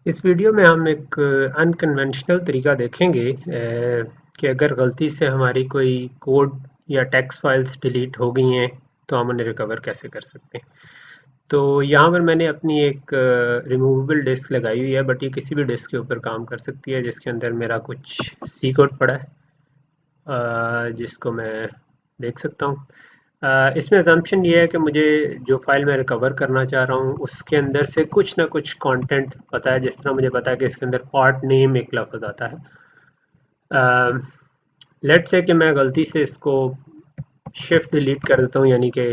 इस वीडियो में हम एक अनकन्वेंशनल तरीका देखेंगे कि अगर गलती से हमारी कोई कोड या टेक्स्ट फाइल्स डिलीट हो गई हैं तो हम उन्हें रिकवर कैसे कर सकते हैं। तो यहाँ पर मैंने अपनी एक रिमूवेबल डिस्क लगाई हुई है, बट ये किसी भी डिस्क के ऊपर काम कर सकती है जिसके अंदर मेरा कुछ सी कोड पड़ा है, जिसको मैं देख सकता हूँ। इसमें अजम्पशन ये है कि मुझे जो फाइल मैं रिकवर करना चाह रहा हूँ उसके अंदर से कुछ ना कुछ कंटेंट पता है। जिस तरह मुझे पता है कि इसके अंदर पार्ट नेम एक लफ्ज़ आता है। लेट्स से कि मैं गलती से इसको शिफ्ट डिलीट कर देता हूँ, यानी कि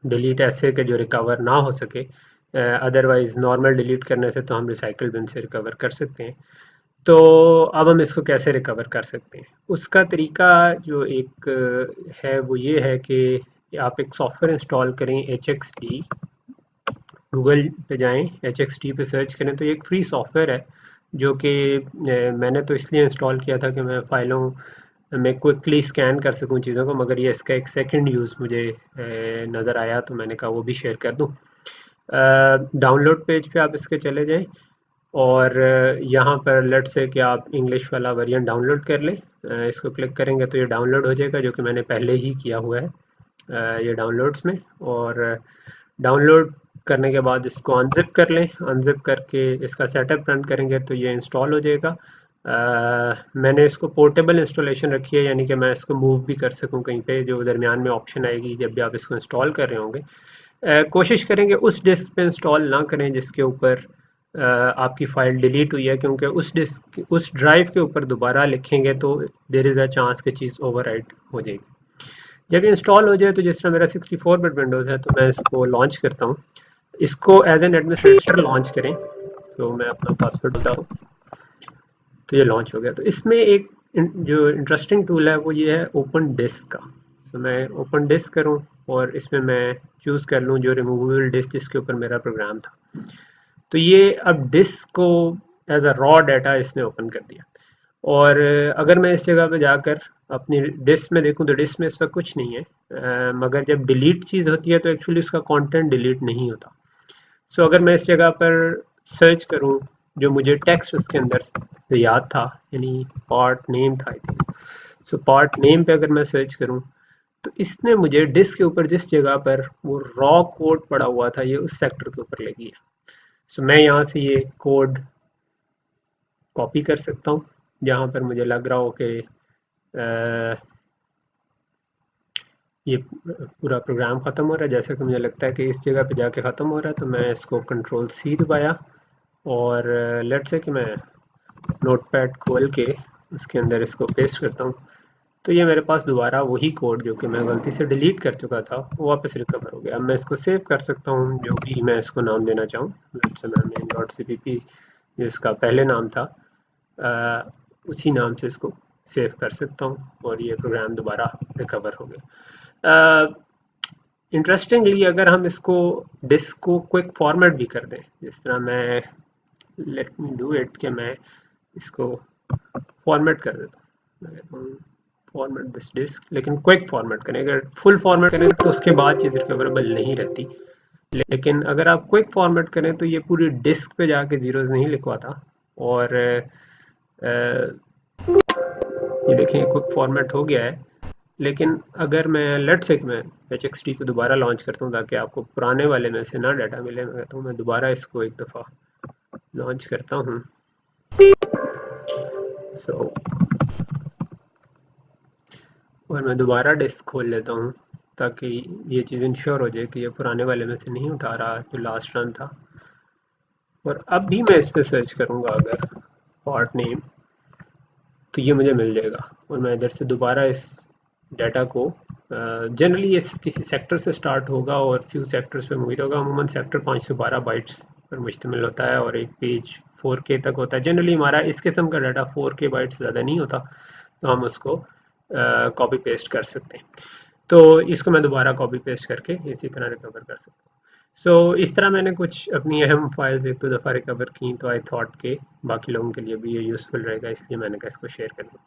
डिलीट ऐसे कि जो रिकवर ना हो सके। अदरवाइज नॉर्मल डिलीट करने से तो हम रिसाइकल बिन से रिकवर कर सकते हैं। तो अब हम इसको कैसे रिकवर कर सकते हैं, उसका तरीका जो एक है वो ये है कि आप एक सॉफ्टवेयर इंस्टॉल करें, HXD। गूगल पे जाएं, HXD पे सर्च करें तो ये एक फ्री सॉफ्टवेयर है जो कि मैंने तो इसलिए इंस्टॉल किया था कि मैं फ़ाइलों में क्विकली स्कैन कर सकूं चीज़ों को, मगर ये इसका एक सेकंड यूज़ मुझे नज़र आया तो मैंने कहा वो भी शेयर कर दूं। डाउनलोड पेज पे आप इसके चले जाएं और यहाँ पर लेट्स से कि आप इंग्लिश वाला वेरिएंट डाउनलोड कर लें। इसको क्लिक करेंगे तो ये डाउनलोड हो जाएगा, जो कि मैंने पहले ही किया हुआ है ये डाउनलोड्स में। और डाउनलोड करने के बाद इसको अनजिप कर लें, अनजिप करके इसका सेटअप रन करेंगे तो ये इंस्टॉल हो जाएगा। मैंने इसको पोर्टेबल इंस्टॉलेशन रखी है, यानी कि मैं इसको मूव भी कर सकूं कहीं पे, जो दरमियान में ऑप्शन आएगी जब भी आप इसको इंस्टॉल कर रहे होंगे। कोशिश करेंगे उस डिस्क पे इंस्टॉल ना करें जिसके ऊपर आपकी फ़ाइल डिलीट हुई है, क्योंकि उस ड्राइव के ऊपर दोबारा लिखेंगे तो देयर इज़ अ चांस कि चीज़ ओवरराइट हो जाएगी। जब ये इंस्टॉल हो जाए तो जिस तरह मेरा 64 बिट विंडोज़ है तो मैं इसको लॉन्च करता हूँ। इसको एज एन एडमिनिस्ट्रेटर लॉन्च करें। सो मैं अपना पासवर्ड डालता हूँ तो ये लॉन्च हो गया। तो इसमें एक जो इंटरेस्टिंग टूल है वो ये है ओपन डिस्क का। सो मैं ओपन डिस्क करूँ और इसमें मैं चूज़ कर लूँ जो रिमूवेबल डिस्क जिसके ऊपर मेरा प्रोग्राम था। तो ये अब डिस्क को एज अ रॉ डाटा इसने ओपन कर दिया। और अगर मैं इस जगह पे जाकर अपनी डिस्क में देखूं तो डिस्क में इस वक्त कुछ नहीं है। मगर जब डिलीट चीज़ होती है तो एक्चुअली उसका कंटेंट डिलीट नहीं होता। सो अगर मैं इस जगह पर सर्च करूं जो मुझे टेक्स्ट उसके अंदर से याद था, यानी पार्ट नेम था I think. So part name पे अगर मैं सर्च करूं तो इसने मुझे डिस्क के ऊपर जिस जगह पर वो रॉ कोड पड़ा हुआ था ये उस सेक्टर के ऊपर ले गया। सो मैं यहाँ से ये कोड कॉपी कर सकता हूँ जहाँ पर मुझे लग रहा हो कि ये पूरा प्रोग्राम ख़त्म हो रहा है। जैसा कि मुझे लगता है कि इस जगह पे जाके ख़त्म हो रहा है तो मैं इसको कंट्रोल C दबाया और लेट्स से कि मैं नोटपैड खोल के उसके अंदर इसको पेस्ट करता हूँ तो ये मेरे पास दोबारा वही कोड जो कि मैं गलती से डिलीट कर चुका था वो वापस रिकवर हो गया। अब मैं इसको सेव कर सकता हूँ, जो भी मैं इसको नाम देना चाहूँ। लेट्स से मैं main.cpp जिसका पहले नाम था उसी नाम से इसको सेव कर सकता हूँ और ये प्रोग्राम दोबारा रिकवर हो गया। इंटरेस्टिंगली अगर हम इसको डिस्क को क्विक फॉर्मेट भी कर दें, जिस तरह मैं लेट मी डू इट कि मैं इसको फॉर्मेट कर देता हूँ। मैं कहता हूँ फॉर्मेट दिस डिस्क, लेकिन क्विक फॉर्मेट करें। अगर फुल फॉर्मेट करें तो उसके बाद चीज़ रिकवरेबल नहीं रहती, लेकिन अगर आप क्विक फॉर्मेट करें तो ये पूरी डिस्क पे जाके जीरोज़ नहीं लिखवाता। और ये देखें क्विक फॉर्मेट हो गया है। लेकिन अगर मैं लेट्स से मैं HXD को दोबारा लॉन्च करता हूँ ताकि आपको पुराने वाले में से ना डाटा मिले, मैं कहता हूँ मैं दोबारा इसको एक दफ़ा लॉन्च करता हूँ। सो और मैं दोबारा डिस्क खोल लेता हूँ ताकि ये चीज़ इंश्योर हो जाए कि ये पुराने वाले में से नहीं उठा रहा जो लास्ट रन था। और अब भी मैं इस पर सर्च करूँगा अगर पार्ट नेम तो ये मुझे मिल जाएगा। और मैं इधर से दोबारा इस डाटा को जनरली ये किसी सेक्टर से स्टार्ट होगा और फ्यू सेक्टर्स पे मुहित होगा। अमूमन सेक्टर 512 बाइट्स पर मुश्तमिल होता है और एक पेज 4K तक होता है। जनरली हमारा इस किस्म का डाटा 4K बाइट्स ज़्यादा नहीं होता, तो हम उसको कॉपी पेस्ट कर सकते हैं। तो इसको मैं दोबारा कॉपी पेस्ट करके इसी तरह रिकवर कर सकता हूँ। सो इस तरह मैंने कुछ अपनी अहम फाइल्स एक दो दफ़ा रिकवर की, तो आई थॉट के बाकी लोगों के लिए भी ये यूज़फुल रहेगा, इसलिए मैंने कहा इसको शेयर कर दूँ।